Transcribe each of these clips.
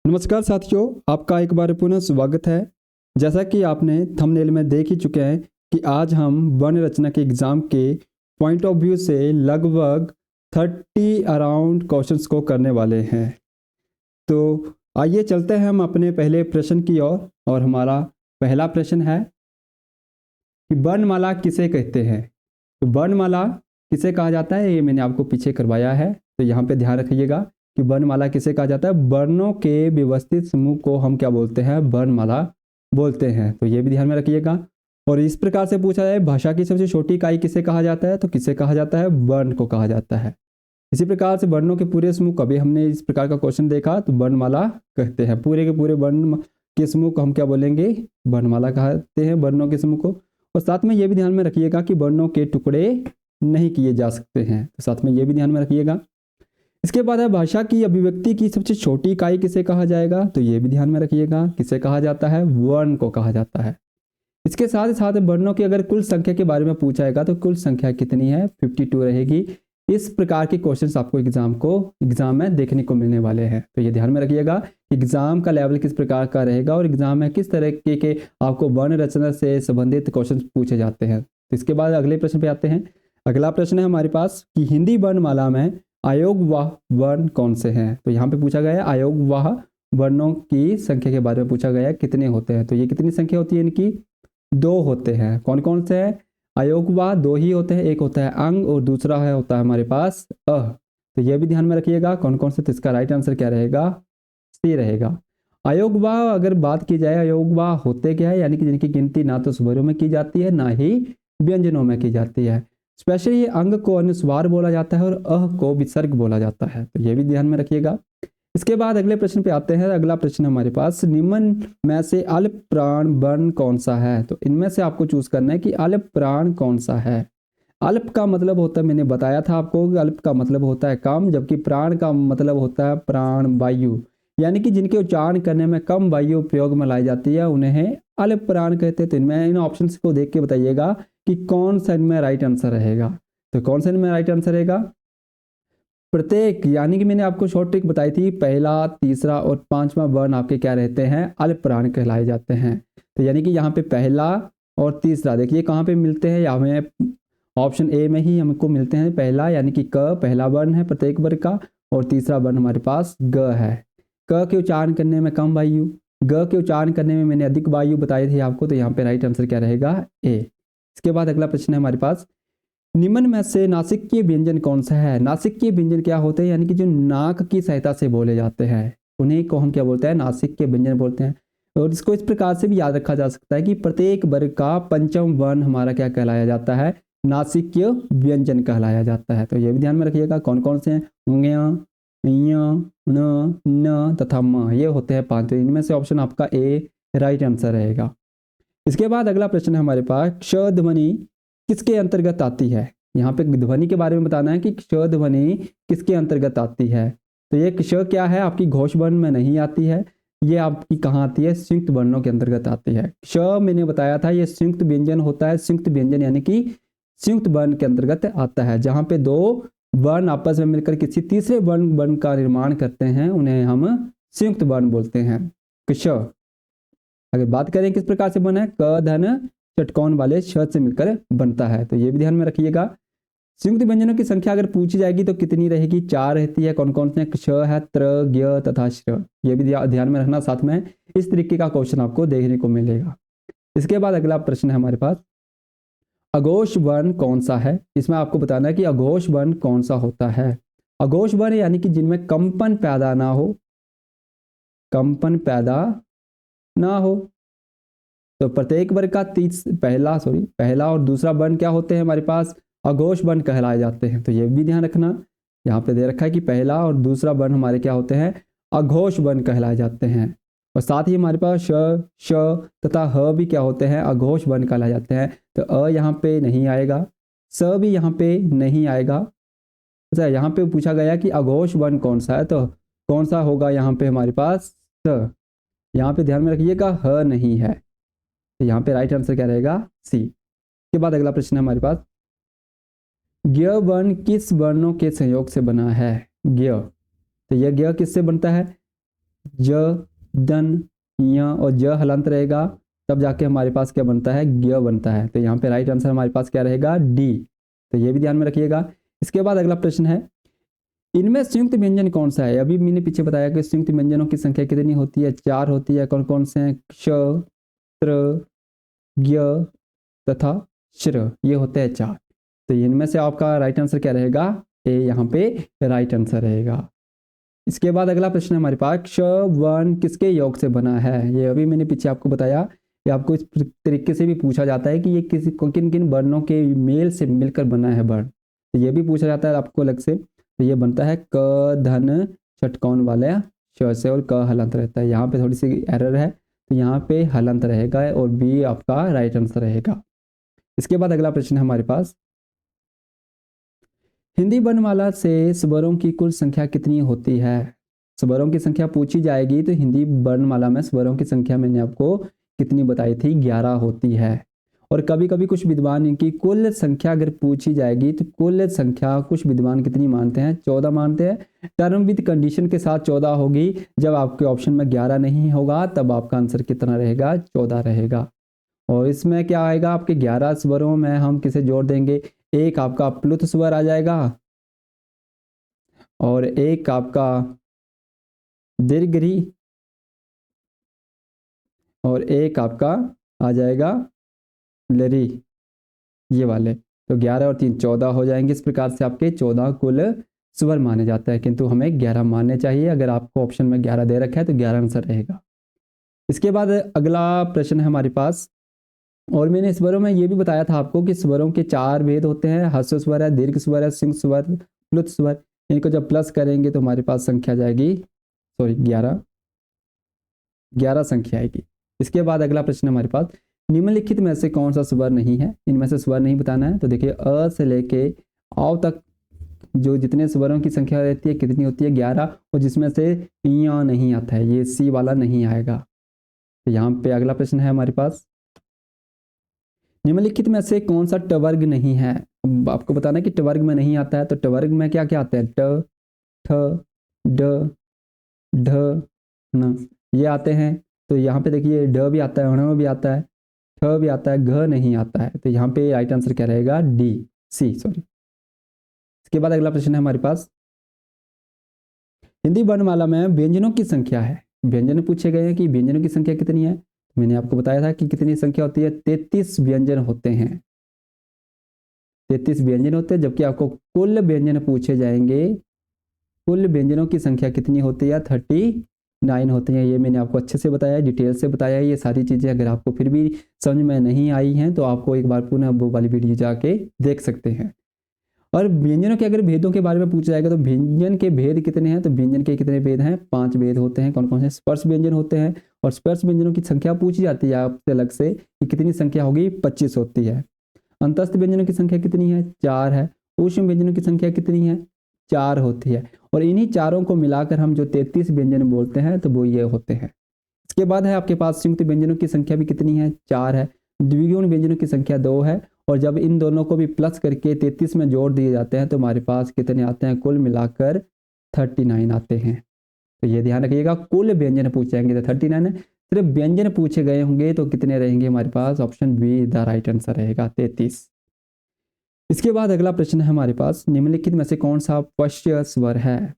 नमस्कार साथियों, आपका एक बार पुनः स्वागत है। जैसा कि आपने थंबनेल में देख ही चुके हैं कि आज हम वर्ण रचना के एग्ज़ाम के पॉइंट ऑफ व्यू से लगभग 30 अराउंड क्वेश्चंस को करने वाले हैं। तो आइए चलते हैं हम अपने पहले प्रश्न की ओर। और हमारा पहला प्रश्न है कि वर्णमाला किसे कहते हैं। तो वर्णमाला किसे कहा जाता है, ये मैंने आपको पीछे करवाया है, तो यहाँ पे ध्यान रखिएगा कि वर्णमाला किसे कहा जाता है। वर्णों के व्यवस्थित समूह को हम क्या बोलते हैं, वर्णमाला बोलते हैं। तो ये भी ध्यान में रखिएगा। और इस प्रकार से पूछा जाए भाषा की सबसे छोटी इकाई किसे कहा जाता है, तो किसे कहा जाता है, वर्ण को कहा जाता है। इसी प्रकार से वर्णों के पूरे समूह, कभी हमने इस प्रकार का क्वेश्चन देखा तो वर्णमाला कहते हैं। पूरे के पूरे वर्ण के समूह को हम क्या बोलेंगे, वर्णमाला कहते हैं, वर्णों के समूह को। और साथ में ये भी ध्यान में रखिएगा कि वर्णों के टुकड़े नहीं किए जा सकते हैं, तो साथ में ये भी ध्यान में रखिएगा। इसके बाद है भाषा की अभिव्यक्ति की सबसे छोटी इकाई किसे कहा जाएगा, तो ये भी ध्यान में रखिएगा, किसे कहा जाता है, वर्ण को कहा जाता है। इसके साथ ही साथ वर्णों की अगर कुल संख्या के बारे में पूछा जाएगा तो कुल संख्या कितनी है, 52 रहेगी। इस प्रकार के क्वेश्चंस आपको एग्जाम में देखने को मिलने वाले हैं। तो ये ध्यान में रखिएगा एग्जाम का लेवल किस प्रकार का रहेगा और एग्जाम में किस तरह के आपको वर्ण रचना से संबंधित क्वेश्चन पूछे जाते हैं। तो इसके बाद अगले प्रश्न पे आते हैं। अगला प्रश्न है हमारे पास कि हिंदी वर्णमाला में अयोगवाह वर्ण कौन से हैं। तो यहाँ पे पूछा गया है अयोगवाह वर्णों की संख्या के बारे में पूछा गया है, कितने होते हैं। तो ये कितनी संख्या होती है, इनकी 2 होते हैं। कौन कौन से हैं, अयोगवाह 2 ही होते हैं, एक होता है अंग और दूसरा होता है हमारे पास अ। तो ये भी ध्यान में रखिएगा कौन कौन से। तो इसका राइट आंसर क्या रहेगा, सी रहेगा। अयोगवाह अगर बात की जाए, अयोगवाह होते क्या है, यानी कि जिनकी गिनती ना तो स्वरों में की जाती है ना ही व्यंजनों में की जाती है। स्पेशली ये अंग को अनुस्वार बोला जाता है और अह को विसर्ग बोला जाता है। तो ये भी ध्यान में रखिएगा। इसके बाद अगले प्रश्न पे आते हैं। अगला प्रश्न हमारे पास निम्न में से अल्प प्राण वर्ण कौन सा है। तो इनमें से आपको चूज करना है कि अल्प प्राण कौन सा है। अल्प का मतलब होता है, मैंने बताया था आपको कि अल्प का मतलब होता है कम, जबकि प्राण का मतलब होता है प्राण वायु, यानी कि जिनके उच्चारण करने में कम वायु प्रयोग में लाई जाती है उन्हें अल्प प्राण कहते हैं। तो इनमें इन ऑप्शन को देख के बताइएगा कि कौन सा इनमें राइट आंसर रहेगा। तो कौन सा इनमें राइट आंसर रहेगा, प्रत्येक, यानी कि मैंने आपको शॉर्ट ट्रिक बताई थी, पहला, तीसरा और 5वां वर्ण आपके क्या रहते हैं, अल्प प्राण कहलाए जाते हैं। तो यानी कि यहाँ पे पहला और तीसरा देखिए कहाँ पे मिलते हैं, यहाँ में ऑप्शन ए में ही हमको मिलते हैं। पहला यानी कि क पहला वर्ण है प्रत्येक वर्ग का, और तीसरा वर्ण हमारे पास ग है। क के उच्चारण करने में कम वायु, ग के उच्चारण करने में मैंने अधिक वायु बताई थी आपको। तो यहाँ पे राइट आंसर क्या रहेगा, ए। इसके बाद अगला प्रश्न है हमारे पास, निम्न में से नासिकीय व्यंजन कौन सा है। नासिकीय व्यंजन क्या होते हैं, यानी कि जो नाक की सहायता से बोले जाते हैं उन्हीं को हम क्या बोलते हैं, नासिकीय व्यंजन बोलते हैं। और इसको इस प्रकार से भी याद रखा जा सकता है कि प्रत्येक वर्ग का पंचम वर्ण हमारा क्या कहलाया जाता है, नासिकीय व्यंजन कहलाया जाता है। तो ये भी ध्यान में रखिएगा कौन कौन से हैं, न तथा म, ये होते हैं 5। तो इनमें से ऑप्शन आपका ए राइट आंसर रहेगा। इसके बाद अगला प्रश्न है हमारे पास, क्ष ध्वनि किसके अंतर्गत आती है। यहाँ पे ध्वनि के बारे में बताना है कि क्ष ध्वनि किसके अंतर्गत आती है। तो ये क्ष क्या है, आपकी घोष वर्ण में नहीं आती है, ये आपकी कहाँ आती है, संयुक्त वर्णों के अंतर्गत आती है। क्ष मैंने बताया था ये संयुक्त व्यंजन होता है। संयुक्त व्यंजन यानी कि संयुक्त वर्ण के अंतर्गत आता है, जहाँ पे 2 वर्ण आपस में मिलकर किसी तीसरे वर्ण का निर्माण करते हैं, उन्हें हम संयुक्त वर्ण बोलते हैं, क्ष। अगर बात करें किस प्रकार से बना है, क धन षटकोण वाले श से मिलकर बनता है। तो ये भी ध्यान में रखिएगा। संयुक्त व्यंजनों की संख्या अगर पूछी जाएगी तो कितनी रहेगी, 4 रहती है। कौन कौन से, क्ष है, त्र, ज्ञ तथा श्र। ये भी ध्यान में रखना, साथ में इस तरीके का क्वेश्चन आपको देखने को मिलेगा। इसके बाद अगला प्रश्न है हमारे पास, अघोष वर्ण कौन सा है। इसमें आपको बताना है कि अघोष वर्ण कौन सा होता है। अघोष वर्ण यानी कि जिनमें कंपन पैदा ना हो, कंपन पैदा ना हो। तो प्रत्येक वर्ग का पहला और दूसरा वर्ण क्या होते हैं हमारे पास, अघोष वर्ण कहलाए जाते हैं। तो ये भी ध्यान रखना, यहाँ पे दे रखा है कि पहला और दूसरा वर्ण हमारे क्या होते हैं, अघोष वर्ण कहलाए जाते हैं। और साथ ही हमारे पास श, श तथा ह भी क्या होते हैं, अघोष वर्ण कहलाए जाते हैं। तो अ यहाँ पे नहीं आएगा, स भी यहाँ पे नहीं आएगा। अच्छा, यहाँ पे पूछा गया कि अघोष वर्ण कौन सा है, तो कौन सा होगा यहाँ पे हमारे पास, स। यहाँ पे ध्यान में रखिएगा ह नहीं है, तो यहाँ पे राइट आंसर क्या रहेगा, सी। के बाद अगला प्रश्न है हमारे पास, ज्ञ वर्ण किस वर्णों के संयोग से बना है, ज्ञ। तो यह ज्ञ किससे बनता है, ज, दन, य और ज हलंत रहेगा, तब जाके हमारे पास क्या बनता है, ज्ञ बनता है। तो यहाँ पे राइट आंसर हमारे पास क्या रहेगा, डी। तो ये भी ध्यान में रखिएगा। इसके बाद अगला प्रश्न है, इनमें संयुक्त व्यंजन कौन सा है। अभी मैंने पीछे बताया कि संयुक्त व्यंजनों की संख्या कितनी होती है, 4 होती है। कौन कौन से हैं, क्ष, त्र, ज्ञ तथा श्र, ये होते हैं 4। तो इनमें से आपका राइट आंसर क्या रहेगा, ए यहाँ पे राइट आंसर रहेगा। इसके बाद अगला प्रश्न है हमारे पास, क्ष वर्ण किसके योग से बना है। ये अभी मैंने पीछे आपको बताया, ये आपको इस तरीके से भी पूछा जाता है कि ये किन किन वर्णों के मेल से मिलकर बना है वर्ण। तो ये भी पूछा जाता है आपको अलग से। तो ये बनता है क धन षटकोण वाले श से, और क हलंत रहता है। यहाँ पे थोड़ी सी एरर है, तो यहाँ पे हलंत रहेगा और बी आपका राइट आंसर रहेगा। इसके बाद अगला प्रश्न है हमारे पास, हिंदी वर्णमाला से स्वरों की कुल संख्या कितनी होती है। स्वरों की संख्या पूछी जाएगी तो हिंदी वर्णमाला में स्वरों की संख्या मैंने आपको कितनी बताई थी, 11 होती है। और कभी कभी कुछ विद्वान इनकी कुल संख्या अगर पूछी जाएगी तो कुल संख्या कुछ विद्वान कितनी मानते हैं, 14 मानते हैं। टर्म विद कंडीशन के साथ 14 होगी। जब आपके ऑप्शन में 11 नहीं होगा तब आपका आंसर कितना रहेगा, 14 रहेगा। और इसमें क्या आएगा, आपके 11 स्वरों में हम किसे जोड़ देंगे, एक आपका प्लुत स्वर आ जाएगा और एक आपका दीर्घ और एक आपका आ जाएगा लरी, ये वाले। तो 11 और 3 14 हो जाएंगे। इस प्रकार से आपके 14 कुल स्वर माने जाते हैं, किंतु हमें 11 मानने चाहिए। अगर आपको ऑप्शन में 11 दे रखा है तो 11 आंसर रहेगा। इसके बाद अगला प्रश्न है हमारे पास, और मैंने स्वरों में ये भी बताया था आपको कि स्वरों के 4 भेद होते हैं, ह्रस्व स्वर है, दीर्घ स्वर है, सिंह स्वर, प्लुत स्वर। इनको जब प्लस करेंगे तो हमारे पास संख्या जाएगी, सॉरी 11 संख्या आएगी। इसके बाद अगला प्रश्न हमारे पास, निम्नलिखित में से कौन सा स्वर नहीं है। इनमें से स्वर नहीं बताना है। तो देखिए अ से लेके आओ तक जो जितने स्वरों की संख्या रहती है कितनी होती है, 11, और जिसमें से या नहीं आता है, ये सी वाला नहीं आएगा। तो यहाँ पे अगला प्रश्न है हमारे पास, निम्नलिखित में से कौन सा टवर्ग नहीं है। अब आपको बताना है कि टवर्ग में नहीं आता है। तो टवर्ग में क्या क्या आता है, ट, ठ, ड, ढ, न, ये आते हैं। तो यहाँ पे देखिए ड भी आता है, ण भी आता है, ठ भी आता है, घ नहीं आता है। तो यहाँ पे राइट आंसर क्या रहेगा, डी, सी सॉरी। इसके बाद अगला प्रश्न है हमारे पास, हिंदी वर्णमाला में व्यंजनों की संख्या है। व्यंजन पूछे गए हैं कि व्यंजनों की संख्या कितनी है। मैंने आपको बताया था कि कितनी संख्या होती है, 33 व्यंजन होते हैं। 33 व्यंजन होते हैं, जबकि आपको कुल व्यंजन पूछे जाएंगे, कुल व्यंजनों की संख्या कितनी होती है, 39 होती है। ये मैंने आपको अच्छे से बताया, डिटेल से बताया है ये सारी चीज़ें। अगर आपको फिर भी समझ में नहीं आई हैं तो आपको एक बार पुनः वो वाली वीडियो जाके देख सकते हैं। और व्यंजनों के अगर भेदों के बारे में पूछा जाएगा तो व्यंजन के भेद कितने हैं, तो व्यंजन के कितने भेद हैं, 5 भेद होते हैं। कौन कौन से, स्पर्श व्यंजन होते हैं। और स्पर्श व्यंजनों की संख्या पूछी जाती है आपसे अलग से कि कितनी संख्या होगी, 25 होती है। अंतस्थ व्यंजनों की संख्या कितनी है, 4 है। ऊष्म व्यंजनों की संख्या कितनी है, 4 होती है। और इन्हीं चारों को मिलाकर हम जो 33 व्यंजन बोलते हैं तो वो ये होते हैं। इसके बाद है आपके पास संयुक्त व्यंजनों की संख्या भी कितनी है, 4 है। द्विगुण व्यंजनों की संख्या 2 है। और जब इन दोनों को भी प्लस करके 33 में जोड़ दिए जाते हैं तो हमारे पास कितने आते हैं, कुल मिलाकर 39 आते हैं। तो ये ध्यान रखिएगा, कुल व्यंजन पूछे जाएंगे तो 39 है। सिर्फ व्यंजन पूछे गए होंगे तो कितने रहेंगे हमारे पास, option B the right answer रहेगा, 33। इसके बाद अगला प्रश्न है हमारे पास, निम्नलिखित में से कौन सा पश्य स्वर है।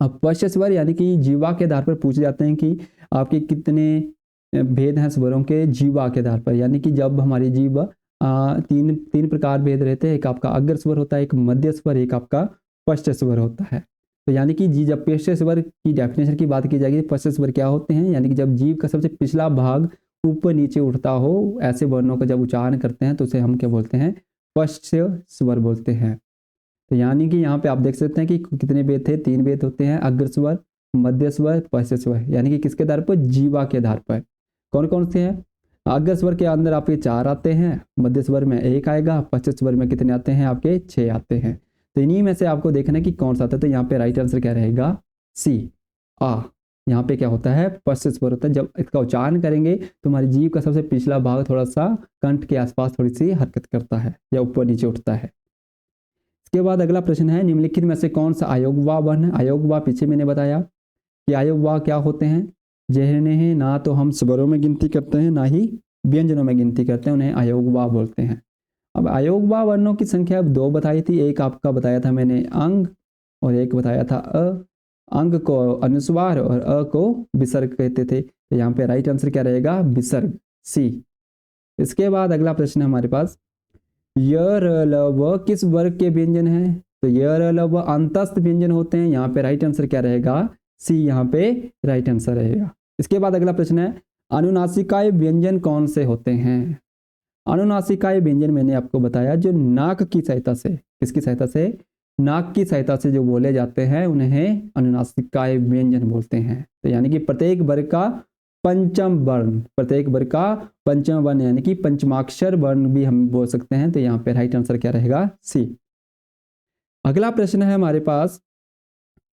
अब पश्य स्वर यानी कि जीवा के आधार पर पूछे जाते हैं कि आपके कितने भेद हैं स्वरों के जीवा के आधार पर। यानी कि जब हमारी जीवा तीन प्रकार भेद रहते हैं, एक आपका अग्र स्वर होता है, एक मध्य स्वर, एक आपका पश्य स्वर होता है। तो यानी कि जी जब पश्य स्वर की डेफिनेशन की बात की जाएगी, पश्य स्वर क्या होते हैं, यानी कि जब जीव का सबसे पिछला भाग ऊपर नीचे उठता हो, ऐसे वर्णों का जब उच्चारण करते हैं तो उसे हम क्या बोलते हैं, पश्य स्वर बोलते हैं। तो यानी कि यहाँ पे आप देख सकते हैं कि कितने भेद थे, 3 भेद होते हैं, अग्र स्वर, मध्य स्वर, पश्य स्वर। यानी कि किसके आधार पर, जीवा के आधार पर। कौन कौन से हैं, अग्र स्वर के अंदर आपके 4 आते हैं, मध्य स्वर में 1 आएगा, पश्य स्वर में कितने आते हैं आपके, 6 आते हैं। तो इन्हीं में से आपको देखना है कि कौन सा आता है। तो यहाँ पे राइट आंसर क्या रहेगा, सी, आ। यहाँ पे क्या होता है, पश्य स्वर होता है। जब इसका उच्चारण करेंगे तो हमारी जीभ का सबसे पिछला भाग थोड़ा सा कंठ के आसपास थोड़ी सी हरकत करता है या ऊपर नीचे उठता है। इसके बाद अगला प्रश्न है, निम्नलिखित में से कौन सा अयोगवा वर्ण है। अयोगवा पीछे मैंने बताया कि अयोगवा क्या होते हैं, जिन्हें ना तो हम स्वरों में गिनती करते हैं ना ही व्यंजनों में गिनती करते हैं, उन्हें अयोगवा बोलते हैं। अब अयोगवा वर्णों की संख्या अब 2 बताई थी, एक आपका बताया था मैंने अंग और एक बताया था अ। अंग को अनुस्वार और अ को विसर्ग कहते थे। तो यहाँ पे राइट आंसर क्या रहेगा, विसर्ग, सी। इसके बाद अगला प्रश्न है हमारे पास, य र ल व किस वर्ग के व्यंजन हैं? तो य र ल व अंतस्थ व्यंजन होते हैं। यहाँ पे राइट आंसर क्या रहेगा, सी यहाँ पे राइट आंसर रहेगा। इसके बाद अगला प्रश्न है, अनुनासिकाय व्यंजन कौन से होते हैं? अनुनासिकाय व्यंजन मैंने आपको बताया जो नाक की सहायता से, किसकी सहायता से, नाक की सहायता से जो बोले जाते हैं उन्हें अनुनासिकाय व्यंजन बोलते हैं। तो यानी कि प्रत्येक वर्ग का पंचम वर्ण, प्रत्येक वर्ग का पंचम वर्ण यानी कि पंचमाक्षर वर्ण भी हम बोल सकते हैं। तो यहाँ पे राइट आंसर क्या रहेगा, सी। अगला प्रश्न है हमारे पास,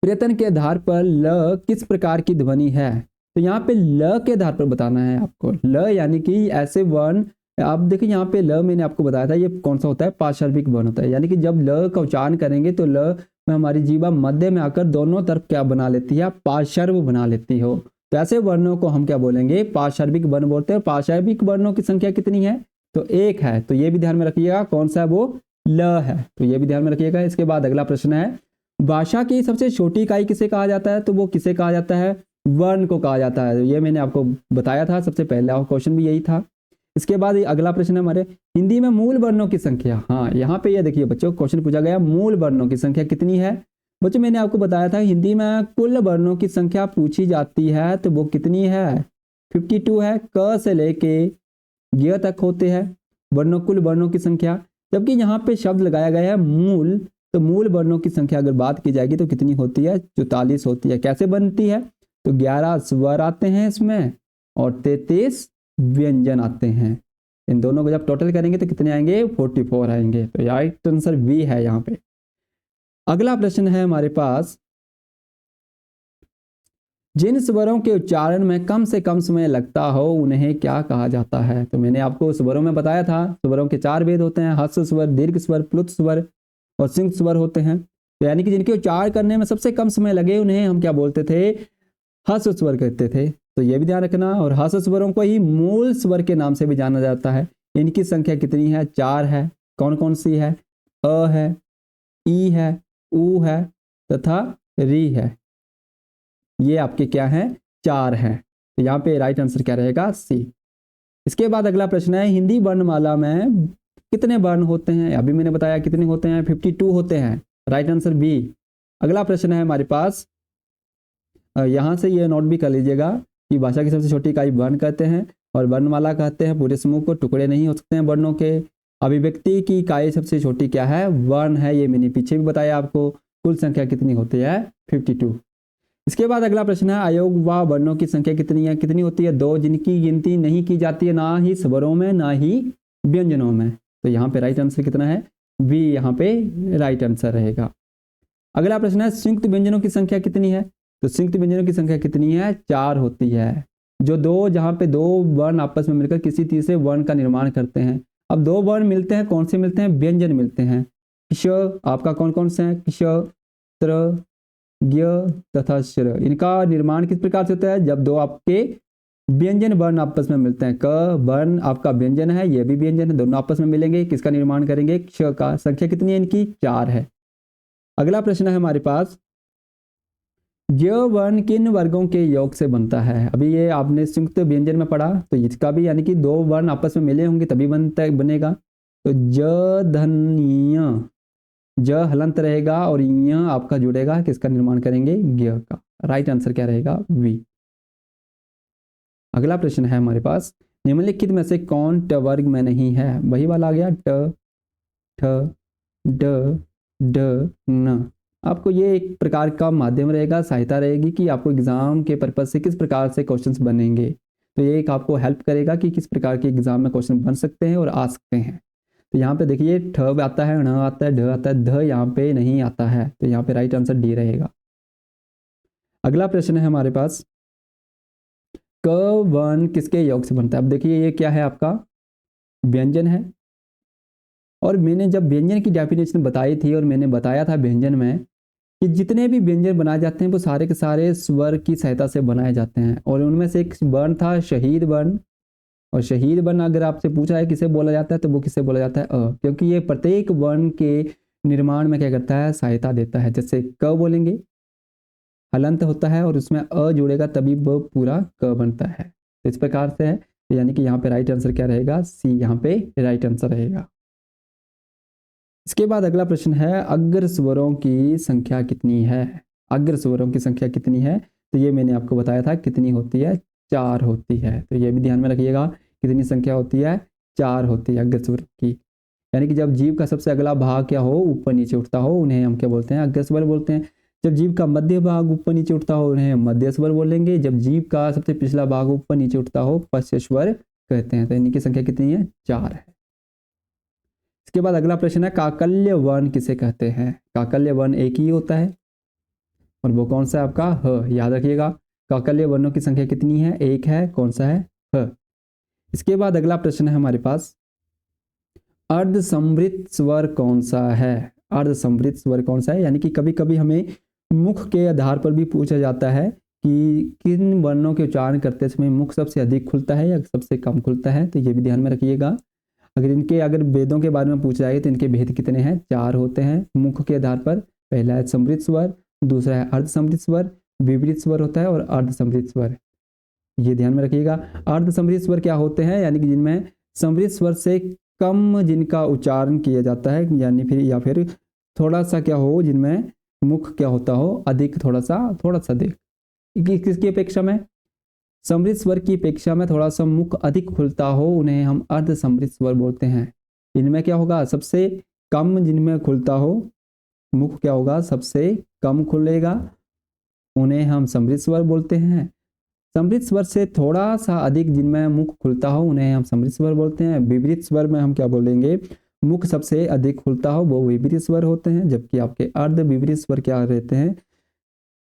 प्रयत्न के आधार पर ल किस प्रकार की ध्वनि है? तो यहाँ पे ल के आधार पर बताना है आपको। ल यानी कि ऐसे वर्ण, आप देखिए यहाँ पे ल मैंने आपको बताया था ये कौन सा होता है, पार्श्विक वर्ण होता है। यानी कि जब ल का उच्चारण करेंगे तो ल में हमारी जीवा मध्य में आकर दोनों तरफ क्या बना लेती है, पार्श्व बना लेती हो। तो ऐसे वर्णों को हम क्या बोलेंगे, पार्श्विक वर्ण बोलते हैं। पार्श्विक वर्णों की संख्या कितनी है, तो एक है। तो ये भी ध्यान में रखिएगा, कौन सा है वो, ल है। तो ये भी ध्यान में रखिएगा। इसके बाद अगला प्रश्न है, भाषा की सबसे छोटी इकाई किसे कहा जाता है? तो वो किसे कहा जाता है, वर्ण को कहा जाता है। ये मैंने आपको बताया था, सबसे पहला क्वेश्चन भी यही था। इसके बाद अगला प्रश्न है हमारे, हिंदी में मूल वर्णों की संख्या। हाँ, यहाँ पे ये देखिए बच्चों, क्वेश्चन पूछा गया मूल वर्णों की संख्या कितनी है। बच्चों मैंने आपको बताया था हिंदी में कुल वर्णों की संख्या पूछी जाती है तो वो कितनी है, 52 है। क से लेके य तक होते हैं वर्णों, कुल वर्णों की संख्या। जबकि यहाँ पे शब्द लगाया गया है मूल, तो मूल वर्णों की संख्या अगर बात की जाएगी तो कितनी होती है, 44 होती है। कैसे बनती है, तो 11 स्वर आते हैं इसमें और 33 व्यंजन आते हैं। इन दोनों को जब टोटल करेंगे तो कितने आएंगे, 44 आएंगे। तो राइट आंसर बी है यहाँ पे। अगला प्रश्न है हमारे पास, जिन स्वरों के उच्चारण में कम से कम समय लगता हो उन्हें क्या कहा जाता है? तो मैंने आपको स्वरों में बताया था, स्वरों के 4 भेद होते हैं, ह्रस्व स्वर, दीर्घ स्वर, प्लुत स्वर और सिंह स्वर होते हैं। तो यानी कि जिनके उच्चारण करने में सबसे कम समय लगे उन्हें हम क्या बोलते थे, ह्रस्व स्वर कहते थे। तो ये भी ध्यान रखना। और ह्रस्व स्वरों को ही मूल स्वर के नाम से भी जाना जाता है। इनकी संख्या कितनी है, 4 है। कौन कौन सी है, अ है, ई है, ऊ है तथा री है। ये आपके क्या हैं, 4 हैं। तो यहाँ पे राइट आंसर क्या रहेगा, सी। इसके बाद अगला प्रश्न है, हिंदी वर्णमाला में कितने वर्ण होते हैं? अभी मैंने बताया कितने होते हैं, 52 होते हैं। Right answer B. अगला प्रश्न है हमारे पास, यहाँ से ये नोट भी कर लीजिएगा कि भाषा की सबसे छोटी इकाई वर्ण कहते हैं और वर्णमाला कहते हैं पूरे समूह को, टुकड़े नहीं हो सकते हैं वर्णों के। अभिव्यक्ति की इकाई सबसे छोटी क्या है, वर्ण है। ये मैंने पीछे भी बताया आपको। कुल संख्या कितनी होती है, 52। इसके बाद अगला प्रश्न है, अयोग व वर्णों की संख्या कितनी है, कितनी होती है, 2, जिनकी गिनती नहीं की जाती है ना ही स्वरों में ना ही व्यंजनों में। तो यहाँ पे राइट आंसर कितना है, बी यहाँ पे राइट आंसर रहेगा। अगला प्रश्न है, संयुक्त व्यंजनों की संख्या कितनी है? तो संयुक्त व्यंजनों की संख्या कितनी है, 4 होती है। जहाँ पे 2 वर्ण आपस में मिलकर किसी तीसरे वर्ण का निर्माण करते हैं। अब 2 वर्ण मिलते हैं, कौन से मिलते हैं, व्यंजन मिलते हैं। क्ष आपका कौन कौन से हैं, क्ष, त्र, ज्ञ तथा श्र। इनका निर्माण किस प्रकार से होता है, जब 2 आपके व्यंजन वर्ण आपस में मिलते हैं। क वर्ण आपका व्यंजन है, ये भी व्यंजन है, दोनों आपस में मिलेंगे, किसका निर्माण करेंगे, क्ष का। संख्या कितनी है इनकी, 4 है। अगला प्रश्न है हमारे पास, य वर्ण किन वर्गों के योग से बनता है? अभी ये आपने संयुक्त व्यंजन में पढ़ा, तो इसका भी यानी कि 2 वर्ण आपस में मिले होंगे तभी बनेगा। तो ज धन य, ज हलंत रहेगा और य आपका जुड़ेगा, किसका निर्माण करेंगे, ज्ञ का। राइट आंसर क्या रहेगा, वी। अगला प्रश्न है हमारे पास, निम्नलिखित में से कौन ट वर्ग में नहीं है? वही वाला आ गया, ट, ठ, ड, ड, न। आपको ये एक प्रकार का माध्यम रहेगा, सहायता रहेगी कि आपको एग्जाम के पर्पज से किस प्रकार से क्वेश्चंस बनेंगे। तो ये एक आपको हेल्प करेगा कि किस प्रकार के एग्जाम में क्वेश्चन बन सकते हैं और आ सकते हैं। तो यहाँ पे देखिए ठ आता है, ण आता है, ढ आता है, ध यहाँ पे नहीं आता है। तो यहाँ पे राइट आंसर डी रहेगा। अगला प्रश्न है हमारे पास, क वर्ण किसके योग से बनता है? अब देखिए ये क्या है, आपका व्यंजन है। और मैंने जब व्यंजन की डेफिनेशन बताई थी और मैंने बताया था व्यंजन में कि जितने भी व्यंजन बनाए जाते हैं वो सारे के सारे स्वर की सहायता से बनाए जाते हैं, और उनमें से एक वर्ण था शहीद वर्ण। और शहीद वर्ण अगर आपसे पूछा है किसे बोला जाता है तो वो किसे बोला जाता है अ, क्योंकि ये प्रत्येक वर्ण के निर्माण में क्या करता है, सहायता देता है। जैसे क बोलेंगे, हलंत होता है और उसमें अ जुड़ेगा तभी वो पूरा क बनता है। तो इस प्रकार से है, तो यानी कि यहाँ पे राइट आंसर क्या रहेगा, सी यहाँ पे राइट आंसर रहेगा। इसके बाद अगला प्रश्न है, अग्र स्वरों की संख्या कितनी है। अग्र स्वरों की संख्या कितनी है, तो ये मैंने आपको बताया था कितनी होती है, 4 होती है। तो ये भी ध्यान में रखिएगा, कितनी संख्या होती है, 4 होती है अग्र स्वर की। यानी कि जब जीव का सबसे अगला भाग क्या हो, ऊपर नीचे उठता हो, उन्हें हम क्या बोलते हैं, अग्र स्वर बोलते हैं। जब जीव का मध्य भाग ऊपर नीचे उठता हो, उन्हें मध्य स्वर बोलेंगे। जब जीव का सबसे पिछला भाग ऊपर नीचे उठता हो, पश्च स्वर कहते हैं। तो इनकी संख्या कितनी है, 4 है। इसके बाद अगला प्रश्न है, काकल्य वर्ण किसे कहते हैं। काकल्य वर्ण एक ही होता है, और वो कौन सा है आपका, ह। याद रखिएगा, काकल्य वर्णों की संख्या कितनी है, एक है। कौन सा है, ह। इसके बाद अगला प्रश्न है हमारे पास, अर्ध समृत स्वर कौन सा है। अर्ध समृत स्वर कौन सा है, यानी कि कभी कभी हमें मुख के आधार पर भी पूछा जाता है कि किन वर्णों के उच्चारण करते समय मुख सबसे अधिक खुलता है या सबसे कम खुलता है। तो ये भी ध्यान में रखिएगा। अगर वेदों के बारे में पूछा जाए तो इनके भेद कितने हैं, 4 होते हैं मुख के आधार पर। पहला है समृत स्वर, दूसरा है अर्ध समृत स्वर, विपरीत स्वर होता है, और अर्ध समृत स्वर। ये ध्यान में रखिएगा। अर्ध समृत स्वर क्या होते हैं, यानी कि जिनमें समृत स्वर से कम जिनका उच्चारण किया जाता है, यानी फिर या फिर थोड़ा सा क्या हो, जिनमें मुख क्या होता हो, अधिक, थोड़ा सा अधिक। किसकी अपेक्षा में, समृत स्वर की अपेक्षा में थोड़ा सा मुख अधिक खुलता हो, उन्हें हम अर्ध समृत स्वर बोलते हैं। इनमें क्या होगा, सबसे कम जिनमें खुलता हो मुख क्या होगा, सबसे कम खुलेगा, उन्हें हम समृत स्वर बोलते हैं। समृत स्वर से थोड़ा सा अधिक जिनमें मुख खुलता हो, उन्हें हम समृत स्वर बोलते हैं। विपरीत स्वर में हम क्या बोलेंगे, मुख सबसे अधिक खुलता हो, वो विपरीत स्वर होते हैं। जबकि आपके अर्ध विपरीत स्वर क्या रहते हैं,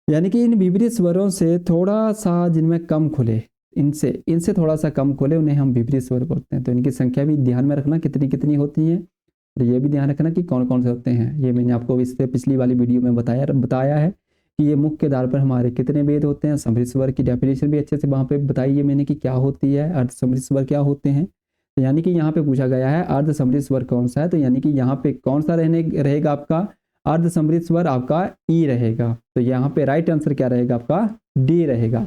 यानी कि इन विपरीत स्वरों से थोड़ा सा जिनमें कम खुले, इनसे इनसे थोड़ा सा कम खुले, उन्हें हम विपरीत स्वर बोलते हैं। तो इनकी संख्या भी ध्यान में रखना कितनी कितनी होती है, और ये भी ध्यान रखना कि कौन कौन से होते हैं। ये मैंने आपको इससे पिछली वाली वीडियो में बताया है कि ये मुख के आधार पर हमारे कितने भेद होते हैं। समृत स्वर की डेफिनेशन भी अच्छे से वहाँ पे बताई है मैंने कि क्या होती है, अर्ध समृत स्वर क्या होते हैं। तो यानी कि यहाँ पे पूछा गया है अर्ध समृत स्वर कौन सा है, तो यानी कि यहाँ पे कौन सा रहेगा आपका, अर्ध समृत स्वर आपका ई रहेगा। तो यहाँ पे राइट आंसर क्या रहेगा आपका, डी रहेगा।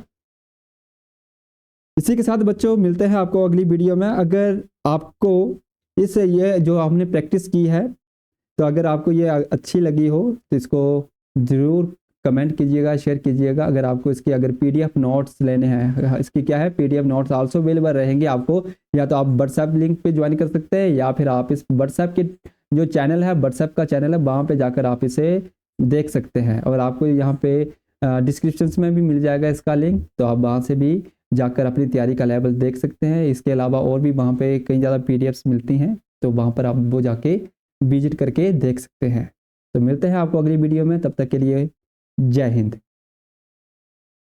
इसी के साथ बच्चों मिलते हैं आपको अगली वीडियो में। अगर आपको ये जो हमने प्रैक्टिस की है, तो अगर आपको ये अच्छी लगी हो तो इसको ज़रूर कमेंट कीजिएगा, शेयर कीजिएगा। अगर आपको इसकी अगर पीडीएफ नोट्स लेने हैं, इसकी क्या है, पीडीएफ नोट्स आल्सो अवेलेबल रहेंगे आपको। या तो आप व्हाट्सएप लिंक पे ज्वाइन कर सकते हैं, या फिर आप इस व्हाट्सएप के जो चैनल है, व्हाट्सएप का चैनल है, वहाँ पे जाकर आप इसे देख सकते हैं। और आपको यहाँ पे डिस्क्रिप्शन में भी मिल जाएगा इसका लिंक, तो आप वहाँ से भी जाकर अपनी तैयारी का लेवल देख सकते हैं। इसके अलावा और भी वहाँ पे कई ज़्यादा पीडीएफ्स मिलती हैं, तो वहाँ पर आप वो जाके विजिट करके देख सकते हैं। तो मिलते हैं आपको अगली वीडियो में, तब तक के लिए जय हिंद।